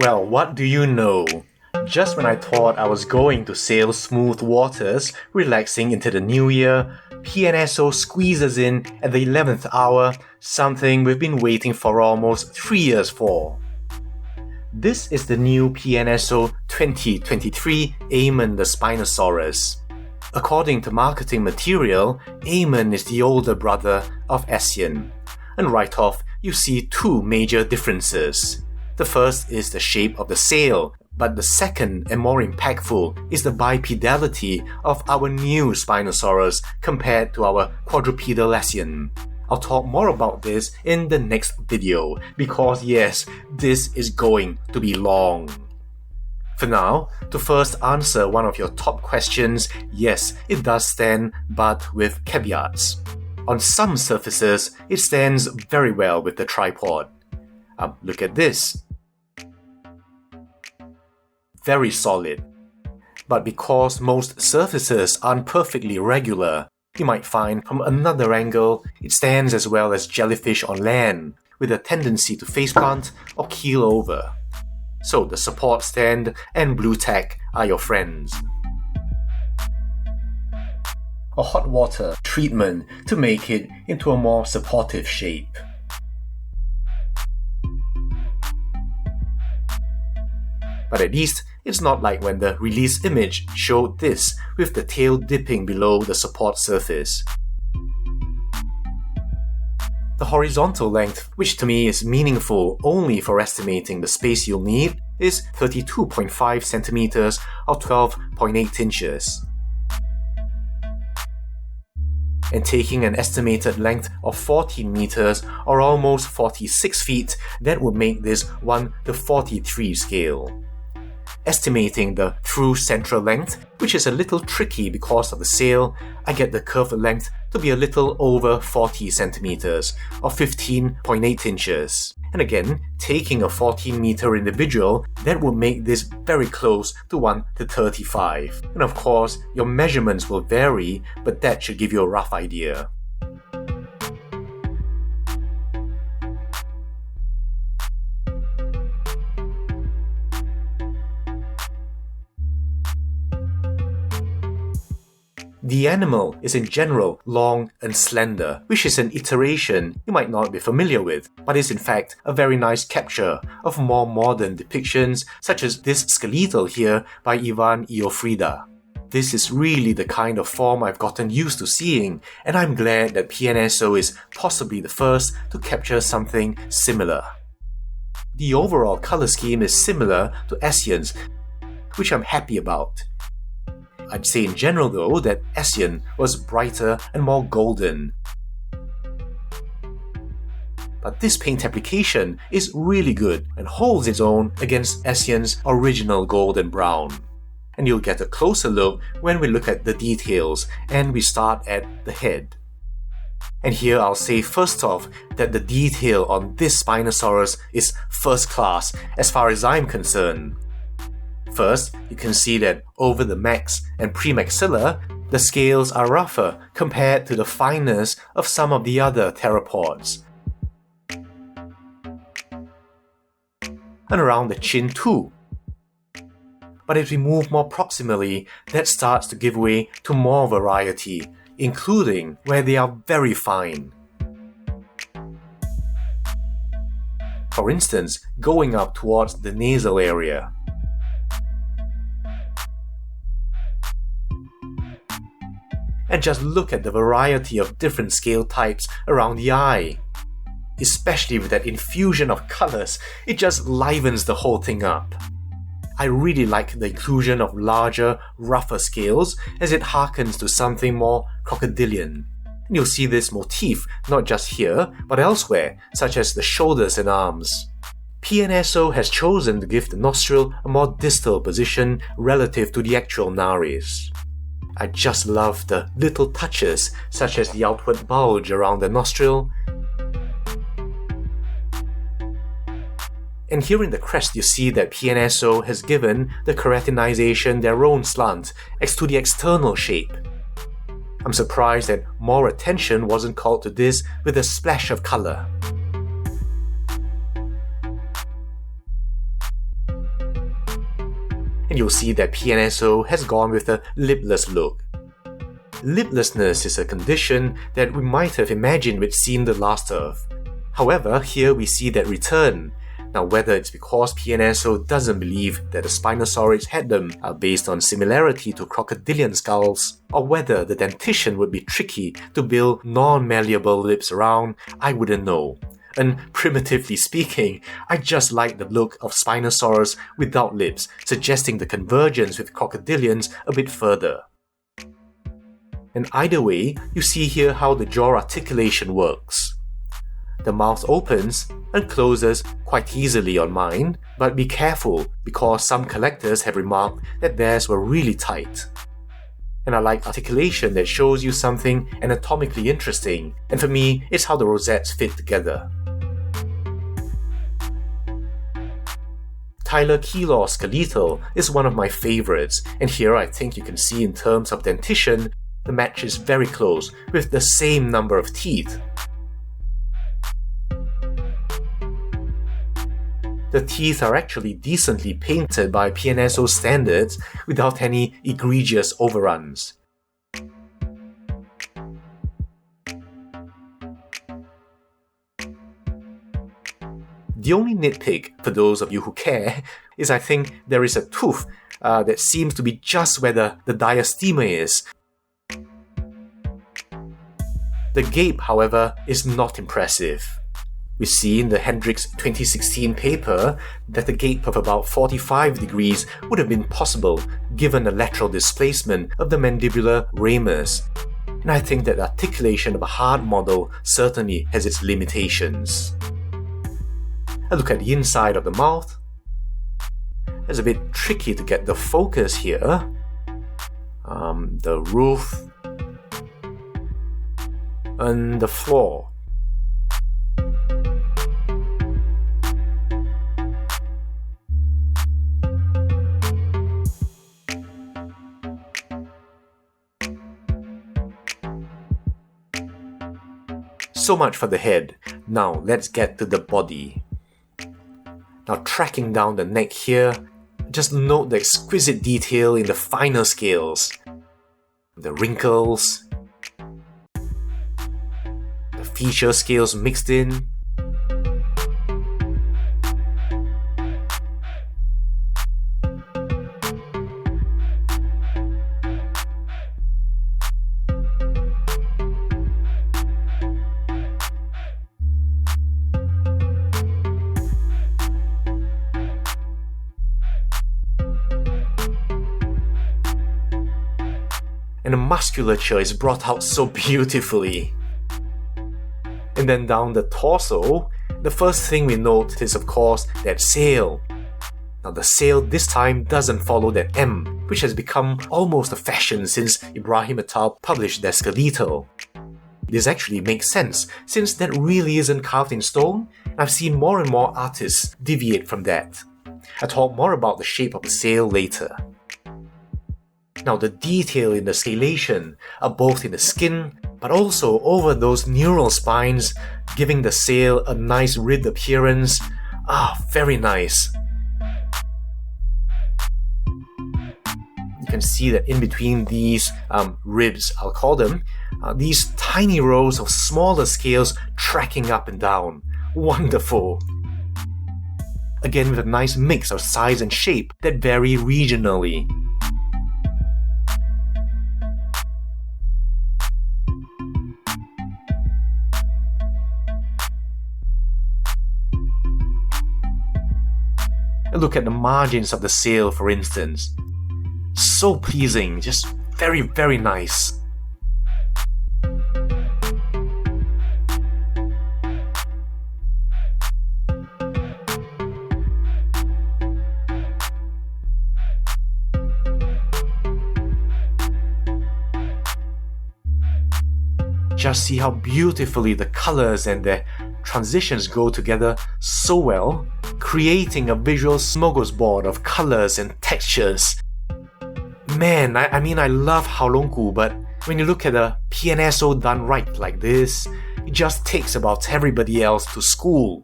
Well, what do you know? Just when I thought I was going to sail smooth waters, relaxing into the new year, PNSO squeezes in at the 11th hour, something we've been waiting for almost 3 years for. This is the new PNSO 2023 Aymen the Spinosaurus. According to marketing material, Aymen is the older brother of Essien. And right off, you see two major differences. The first is the shape of the sail, but the second and more impactful is the bipedality of our new Spinosaurus compared to our quadrupedal Essien. I'll talk more about this in the next video, because yes, this is going to be long. For now, to first answer one of your top questions, yes, it does stand, but with caveats. On some surfaces, it stands very well with the tripod. Look at this. Very solid. But because most surfaces aren't perfectly regular, you might find from another angle it stands as well as jellyfish on land, with a tendency to faceplant or keel over. So the support stand and blue tack are your friends. A hot water treatment to make it into a more supportive shape. But at least it's not like when the release image showed this with the tail dipping below the support surface. The horizontal length, which to me is meaningful only for estimating the space you'll need, is 32.5 cm or 12.8 inches. And taking an estimated length of 14 meters or almost 46 feet, that would make this 1:43 scale. Estimating the through central length, which is a little tricky because of the sail, I get the curved length to be a little over 40 centimeters or 15.8 inches. And again, taking a 14-meter individual, that would make this very close to 1:35. And of course, your measurements will vary, but that should give you a rough idea. The animal is in general long and slender, which is an iteration you might not be familiar with, but is in fact a very nice capture of more modern depictions such as this skeletal here by Iofrida. This is really the kind of form I've gotten used to seeing, and I'm glad that PNSO is possibly the first to capture something similar. The overall color scheme is similar to Essien's, which I'm happy about. I'd say in general though that Essien was brighter and more golden. But this paint application is really good and holds its own against Essien's original golden brown. And you'll get a closer look when we look at the details, and we start at the head. And here I'll say first off that the detail on this Spinosaurus is first class as far as I'm concerned. First, you can see that over the max and premaxilla, the scales are rougher compared to the fineness of some of the other theropods. And around the chin too. But as we move more proximally, that starts to give way to more variety, including where they are very fine. For instance, going up towards the nasal area. And just look at the variety of different scale types around the eye. Especially with that infusion of colors, it just livens the whole thing up. I really like the inclusion of larger, rougher scales as it harkens to something more crocodilian. And you'll see this motif not just here, but elsewhere, such as the shoulders and arms. PNSO has chosen to give the nostril a more distal position relative to the actual nares. I just love the little touches such as the outward bulge around the nostril. And here in the crest you see that PNSO has given the keratinization their own slant as to the external shape. I'm surprised that more attention wasn't called to this with a splash of color. and you'll see that PNSO has gone with a lipless look. Liplessness is a condition that we might have imagined we'd seen the last of. However, here we see that return. Now, whether it's because PNSO doesn't believe that the Spinosaurus had them are based on similarity to crocodilian skulls, or whether the dentition would be tricky to build non-malleable lips around, I wouldn't know. And primitively speaking, I just like the look of Spinosaurus without lips, suggesting the convergence with crocodilians a bit further. And either way, you see here how the jaw articulation works. The mouth opens and closes quite easily on mine, but be careful because some collectors have remarked that theirs were really tight. And I like articulation that shows you something anatomically interesting, and for me, it's how the rosettes fit together. Tyler Keylaw's skeletal is one of my favorites, and here I think you can see in terms of dentition, the match is very close with the same number of teeth. The teeth are actually decently painted by PNSO standards without any egregious overruns. The only nitpick, for those of you who care, is I think there is a tooth that seems to be just where the diastema is. The gape, however, is not impressive. We see in the Hendricks 2016 paper that the gape of about 45 degrees would have been possible given the lateral displacement of the mandibular ramus, and I think that the articulation of a hard model certainly has its limitations. A look at the inside of the mouth. It's a bit tricky to get the focus here. The roof and the floor. So much for the head. Now let's get to the body. Now tracking down the neck here, just note the exquisite detail in the finer scales. The wrinkles, the feature scales mixed in. And the musculature is brought out so beautifully. And then down the torso, the first thing we note is of course that sail. Now the sail this time doesn't follow that M, which has become almost a fashion since Ibrahim et al. Published their skeletal. This actually makes sense, since that really isn't carved in stone, and I've seen more and more artists deviate from that. I'll talk more about the shape of the sail later. Now the detail in the scalation are both in the skin, but also over those neural spines, giving the sail a nice ribbed appearance. Very nice. You can see that in between these ribs, I'll call them, these tiny rows of smaller scales tracking up and down. Wonderful. Again with a nice mix of size and shape that vary regionally. Look at the margins of the sail, for instance. So pleasing, just very, very nice. Just see how beautifully the colors and their transitions go together so well, creating a visual smorgasbord of colors and textures. Man, I love Haolonggu, but when you look at a PNSO done right like this, it just takes about everybody else to school.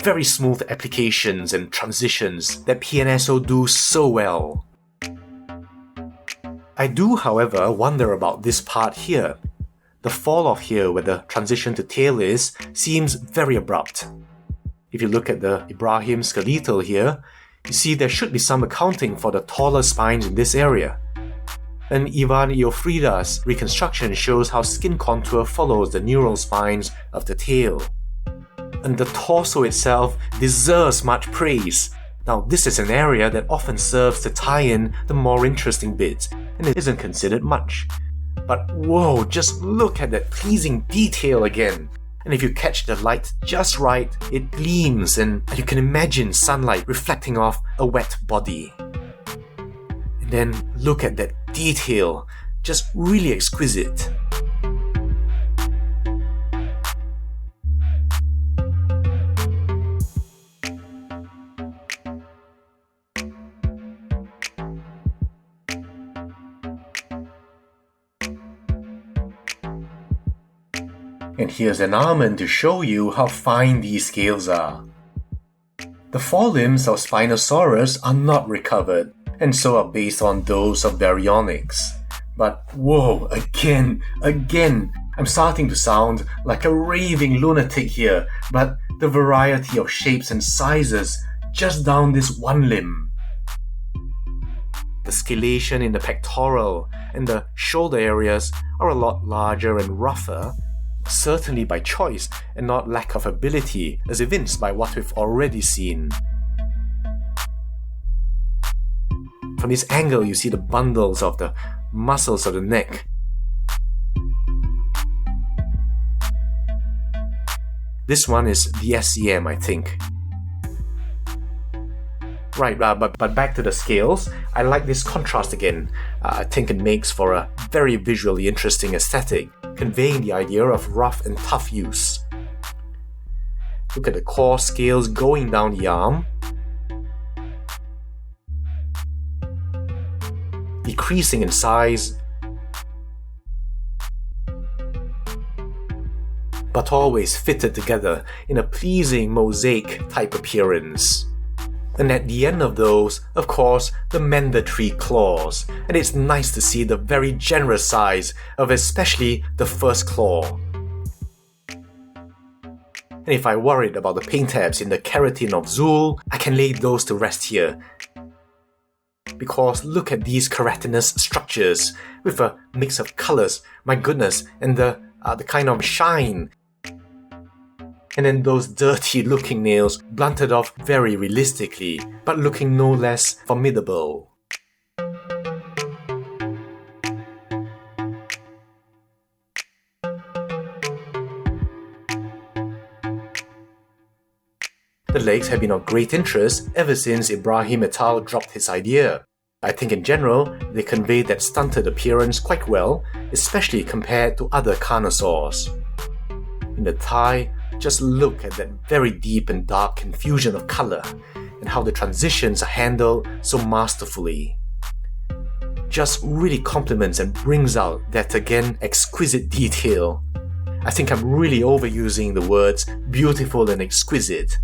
very smooth applications and transitions that PNSO do so well. I do, however, wonder about this part here. The fall off here where the transition to tail is seems very abrupt. If you look at the Ibrahim skeletal here, you see there should be some accounting for the taller spines in this area. And even Iofrida's reconstruction shows how skin contour follows the neural spines of the tail. And the torso itself deserves much praise. Now, this is an area that often serves to tie in the more interesting bits, and it isn't considered much. But whoa, just look at that pleasing detail again. And if you catch the light just right, it gleams and you can imagine sunlight reflecting off a wet body. And then look at that detail, just really exquisite. And here's an almond to show you how fine these scales are. The forelimbs of Spinosaurus are not recovered, and so are based on those of baryonyx. But whoa, again, I'm starting to sound like a raving lunatic here, but the variety of shapes and sizes just down this one limb. The scalation in the pectoral and the shoulder areas are a lot larger and rougher, certainly by choice and not lack of ability, as evinced by what we've already seen. From this angle, you see the bundles of the muscles of the neck. This one is the SCM, I think. Right, but back to the scales. I like this contrast again. I think it makes for a very visually interesting aesthetic, conveying the idea of rough and tough use. Look at the core scales going down the arm, decreasing in size, but always fitted together in a pleasing mosaic type appearance. And at the end of those, of course, the mandatory claws, and it's nice to see the very generous size of especially the first claw. And if I worried about the paint tabs in the keratin of Zul, I can lay those to rest here. Because look at these keratinous structures, with a mix of colors, my goodness, and the kind of shine. And then those dirty looking nails blunted off very realistically, but looking no less formidable. The legs have been of great interest ever since Ibrahim et al. Dropped his idea. I think in general, they convey that stunted appearance quite well, especially compared to other carnosaurs. In the thigh, just look at that very deep and dark confusion of color, and how the transitions are handled so masterfully. Just really complements and brings out that again exquisite detail. I think I'm really overusing the words beautiful and exquisite.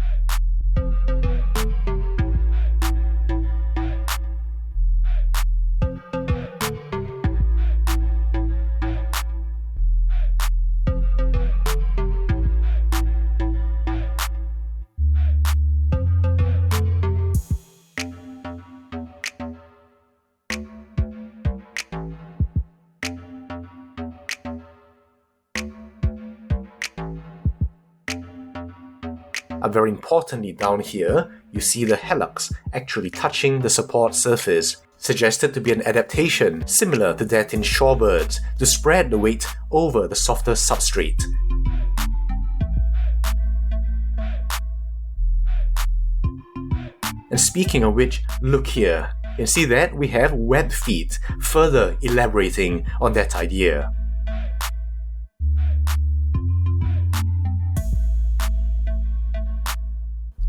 Very importantly down here, you see the hallux actually touching the support surface, suggested to be an adaptation similar to that in shorebirds to spread the weight over the softer substrate. And speaking of which, look here. You can see that we have webbed feet, further elaborating on that idea.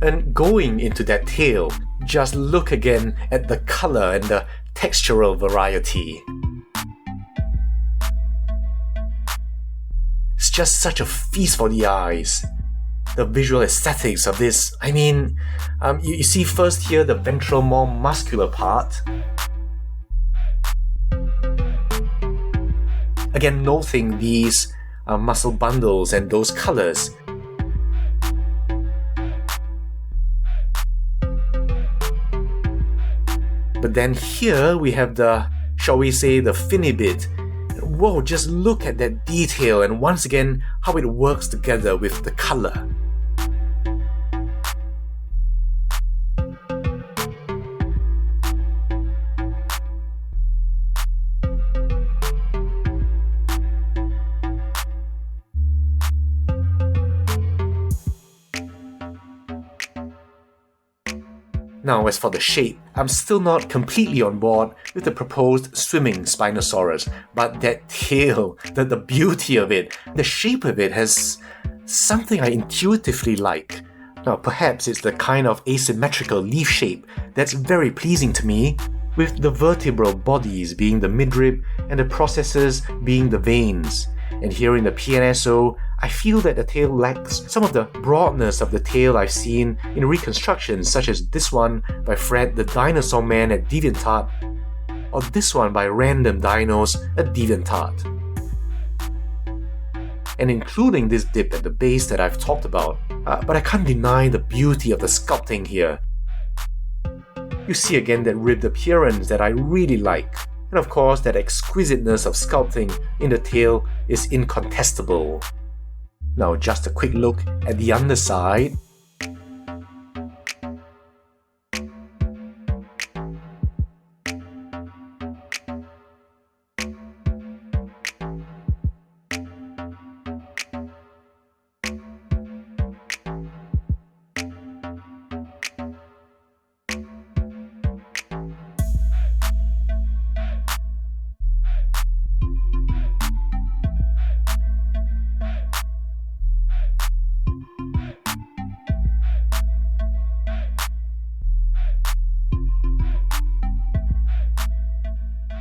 And going into that tail, just look again at the color and the textural variety. It's just such a feast for the eyes. the visual aesthetics of this. You see first here the ventral, more muscular part. Again, noting these muscle bundles and those colors. But then here we have the, shall we say, the finny bit. Whoa, just look at that detail, and once again, how it works together with the color. Now, as for the shape, I'm still not completely on board with the proposed swimming Spinosaurus, but that tail, the beauty of it, the shape of it has something I intuitively like. Now, perhaps it's the kind of asymmetrical leaf shape that's very pleasing to me, with the vertebral bodies being the midrib and the processes being the veins. And here in the PNSO, I feel that the tail lacks some of the broadness of the tail I've seen in reconstructions such as this one by Fred the Dinosaur Man at DeviantArt, or this one by Random Dinos at DeviantArt. And including this dip at the base that I've talked about, but I can't deny the beauty of the sculpting here. You see again that ribbed appearance that I really like, and of course that exquisiteness of sculpting in the tail is incontestable. Now just a quick look at the underside.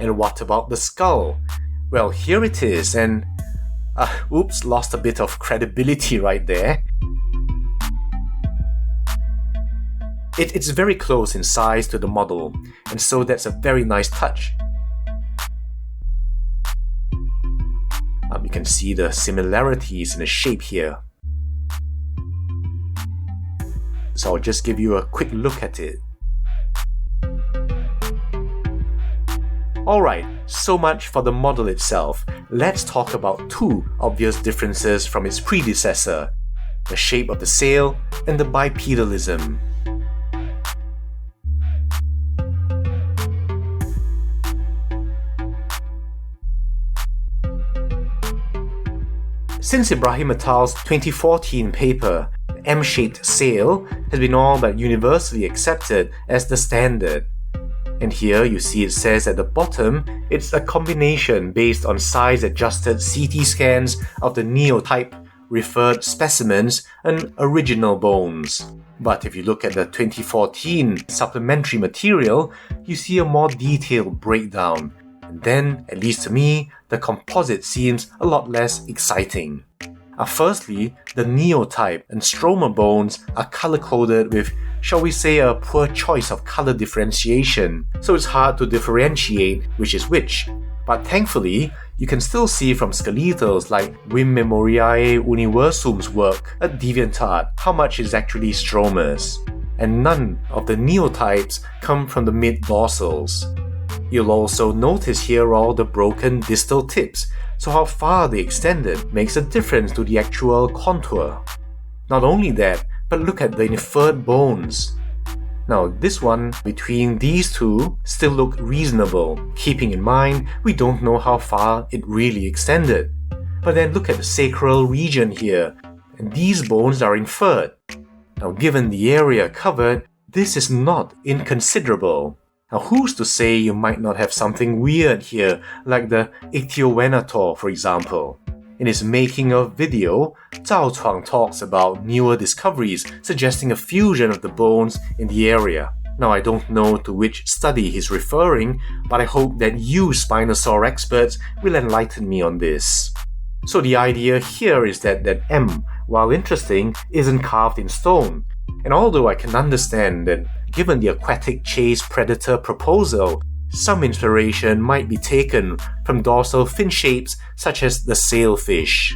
And what about the skull? Well, here it is, and oops, lost a bit of credibility right there. It's very close in size to the model, and so that's a very nice touch. You can see the similarities in the shape here. So I'll just give you a quick look at it. Alright, so much for the model itself. Let's talk about two obvious differences from its predecessor: the shape of the sail and the bipedalism. Since Ibrahim et al.'s 2014 paper, the M-shaped sail has been all but universally accepted as the standard. And here you see it says at the bottom, it's a combination based on size-adjusted CT scans of the neotype, referred specimens, and original bones. But if you look at the 2014 supplementary material, you see a more detailed breakdown. And then, at least to me, the composite seems a lot less exciting. Firstly, the neotype and stroma bones are color-coded with, shall we say, a poor choice of color differentiation, so it's hard to differentiate which is which. But thankfully, you can still see from skeletals like Vim Memoriae Universum's work at DeviantArt how much is actually stromas. And none of the neotypes come from the mid-dorsals. You'll also notice here all the broken distal tips, so how far they extended makes a difference to the actual contour. Not only that, but look at the inferred bones. Now this one between these two still look reasonable, keeping in mind we don't know how far it really extended. But then look at the sacral region here, and these bones are inferred. Now given the area covered, this is not inconsiderable. Now who's to say you might not have something weird here, like the Ichthyovenator for example. In his making of video, Zhao Chuang talks about newer discoveries suggesting a fusion of the bones in the area. Now I don't know to which study he's referring, but I hope that you Spinosaur experts will enlighten me on this. So the idea here is that M while interesting, isn't carved in stone. And although I can understand that given the aquatic chase predator proposal, some inspiration might be taken from dorsal fin shapes such as the sailfish.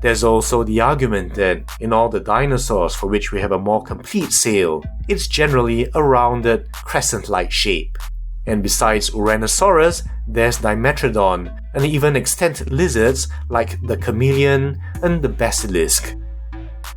There's also the argument that in all the dinosaurs for which we have a more complete sail, it's generally a rounded, crescent-like shape. And besides Uranosaurus, there's Dimetrodon, and even extant lizards like the chameleon and the basilisk.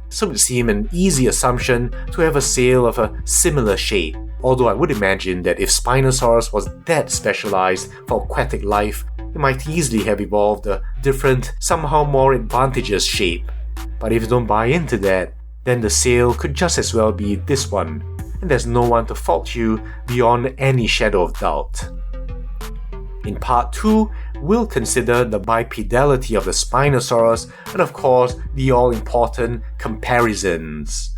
So it would seem an easy assumption to have a sail of a similar shape, although I would imagine that if Spinosaurus was that specialized for aquatic life, it might easily have evolved a different, somehow more advantageous shape. But if you don't buy into that, then the sail could just as well be this one, and there's no one to fault you beyond any shadow of doubt. In part 2, we'll consider the bipedality of the Spinosaurus and of course the all-important comparisons.